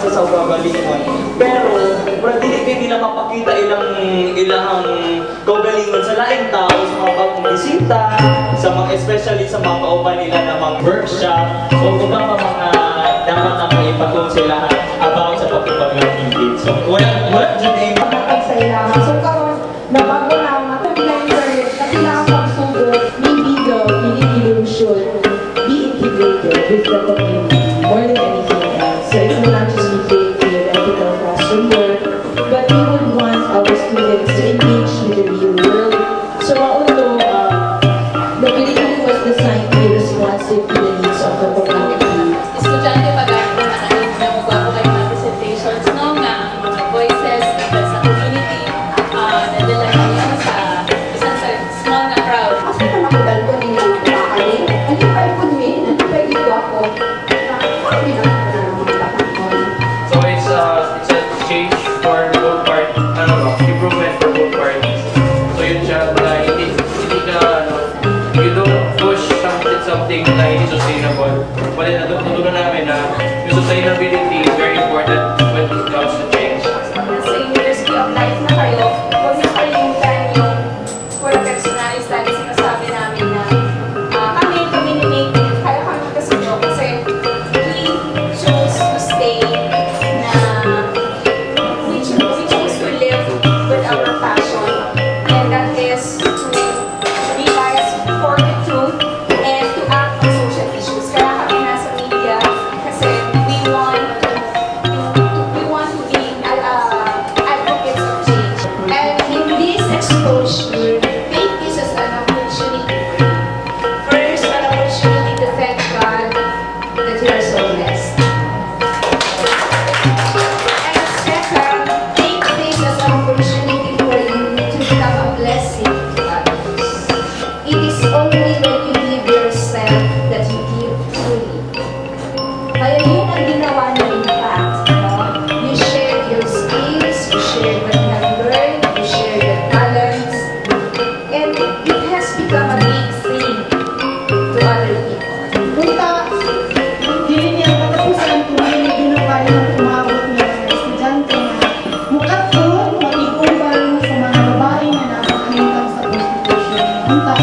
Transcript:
sa kagalingon. Pero dili kay nila mapakita ilang kagalingon sa laing tao, sa mga bagong bisita, sa mga especially sa mga kauban nila na mga workshop o kung ba mga dapat na maipatong sila about sa pagpapaglatingin. So wala dyan eh. Sa ilahan. So karon na bago na mataglan period, kailangan pagsugod, maybe the should be integrated with the community more than anything else. So it will not just be theoretical classroom work, but we would want our students to engage with the real world. So although the curriculum was designed to be responsive to the needs of the community. Estudyante pag-aaral na kayo na magbago kayo ng presentations, no, nga mga voices sa community, nadala kayo sa isang small na crowd. Kasi na nakudal ko nila ang pakali. Hindi pa ikon min, hindi pa ito ako. So it's a change for both parties, improvement for both parties. So yun siya, hindi ka, you don't push something na hindi sustainable. But natutunan namin na yung sustainability is very important when it comes to change. Sa University of Life na kayo, huwag na kalimutan yung for personalis lagi sinasabi namin na kami ni Nick, kaya kami magkasunod kasi we chose to stay na we chose to live with our passion, and that is to realize for the truth and to act on social issues. Kaya kami nasa media kasi we want to be advocates of change. And in this exposure, take this as an opportunity. First, an opportunity to thank God that you are so blessed. And second, take this as an opportunity for you to become a blessing to others. It is only when you give yourself that you give truly. Kaya yun ang ginawa ng impact. You share your skills, you share what you have learned, you share your talents, and it has become a big thing to other people. Punta, dili niya katapusan kung hindi ginapay ng umabot niya sa estudyante na mukat ko, mag-iubang sa mga babae na nakakalimutan sa prostitution. Punta,